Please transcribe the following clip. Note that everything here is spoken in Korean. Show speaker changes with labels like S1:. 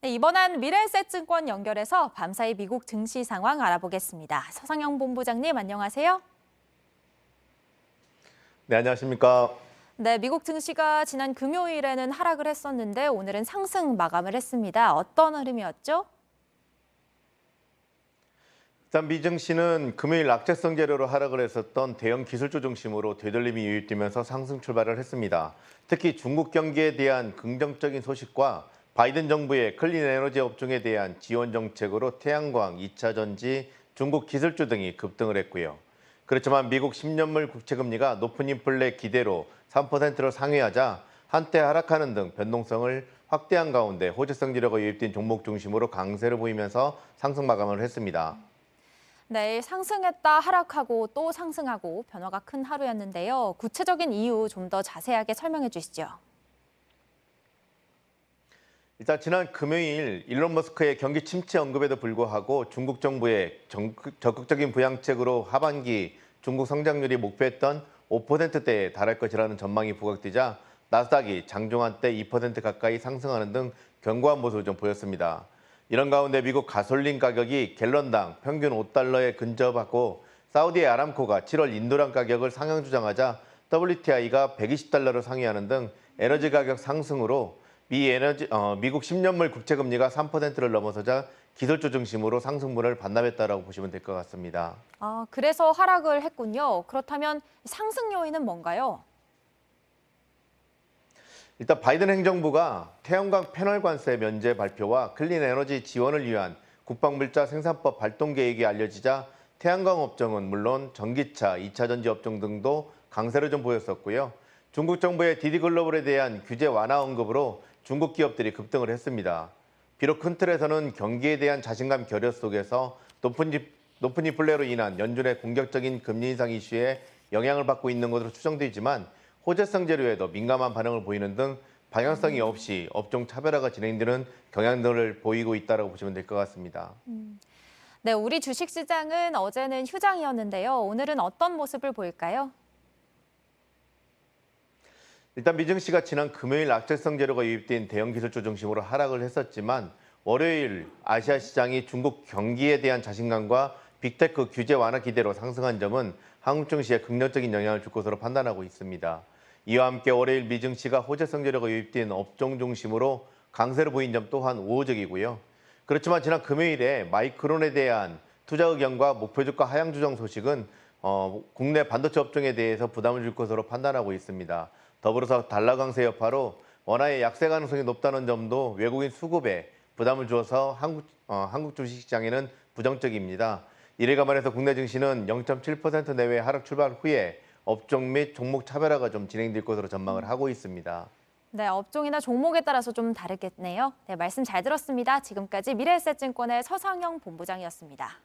S1: 네, 이번엔 미래에셋증권 연결해서 밤사이 미국 증시 상황 알아보겠습니다. 서상영 본부장님 안녕하세요.
S2: 네, 안녕하십니까.
S1: 네, 미국 증시가 지난 금요일에는 하락을 했었는데 오늘은 상승 마감을 했습니다. 어떤 흐름이었죠?
S2: 일단 미증시는 금요일 악재성 재료로 하락을 했었던 대형 기술주 중심으로 되돌림이 유입되면서 상승 출발을 했습니다. 특히 중국 경기에 대한 긍정적인 소식과 바이든 정부의 클린 에너지 업종에 대한 지원 정책으로 태양광, 2차 전지, 중국 기술주 등이 급등을 했고요. 그렇지만 미국 10년물 국채금리가 높은 인플레 기대로 3%를 상회하자 한때 하락하는 등 변동성을 확대한 가운데 호재성 재료가 유입된 종목 중심으로 강세를 보이면서 상승 마감을 했습니다.
S1: 네, 상승했다 하락하고 또 상승하고 변화가 큰 하루였는데요. 구체적인 이유 좀 더 자세하게 설명해 주시죠.
S2: 일단 지난 금요일 일론 머스크의 경기 침체 언급에도 불구하고 중국 정부의 적극적인 부양책으로 하반기 중국 성장률이 목표했던 5%대에 달할 것이라는 전망이 부각되자 나스닥이 장중 한때 2% 가까이 상승하는 등 견고한 모습을 좀 보였습니다. 이런 가운데 미국 가솔린 가격이 갤런당 평균 5달러에 근접하고 사우디의 아람코가 7월 인도랑 가격을 상향 조정하자 WTI가 120달러를 상회하는 등 에너지 가격 상승으로 미국 10년물 국채금리가 3%를 넘어서자 기술주 중심으로 상승분을 반납했다라고 보시면 될 것 같습니다.
S1: 그래서 하락을 했군요. 그렇다면 상승 요인은 뭔가요?
S2: 일단 바이든 행정부가 태양광 패널 관세 면제 발표와 클린 에너지 지원을 위한 국방물자 생산법 발동 계획이 알려지자 태양광 업종은 물론 전기차, 2차 전지 업종 등도 강세를 좀 보였었고요. 중국 정부의 디디글로벌에 대한 규제 완화 언급으로 중국 기업들이 급등을 했습니다. 비록 큰 틀에서는 경기에 대한 자신감 결여 속에서 높은 인플레로 인한 연준의 공격적인 금리 인상 이슈에 영향을 받고 있는 것으로 추정되지만 호재성 재료에도 민감한 반응을 보이는 등 방향성이 없이 업종 차별화가 진행되는 경향들을 보이고 있다고 보시면 될 것 같습니다.
S1: 네, 우리 주식시장은 어제는 휴장이었는데요. 오늘은 어떤 모습을 보일까요?
S2: 일단 미증시가 지난 금요일 악재성 재료가 유입된 대형 기술주 중심으로 하락을 했었지만 월요일 아시아 시장이 중국 경기에 대한 자신감과 빅테크 규제 완화 기대로 상승한 점은 한국 증시에 긍정적인 영향을 줄 것으로 판단하고 있습니다. 이와 함께 월요일 미증시가 호재성 재료가 유입된 업종 중심으로 강세를 보인 점 또한 우호적이고요. 그렇지만 지난 금요일에 마이크론에 대한 투자 의견과 목표 주가 하향 조정 소식은 국내 반도체 업종에 대해서 부담을 줄 것으로 판단하고 있습니다. 더불어서 달러 강세 여파로 원화의 약세 가능성이 높다는 점도 외국인 수급에 부담을 주어서 한국 주식시장에는 부정적입니다. 이를 감안해서 국내 증시는 0.7% 내외 하락 출발 후에 업종 및 종목 차별화가 좀 진행될 것으로 전망을 하고 있습니다.
S1: 네, 업종이나 종목에 따라서 좀 다르겠네요. 네, 말씀 잘 들었습니다. 지금까지 미래에셋증권의 서상영 본부장이었습니다.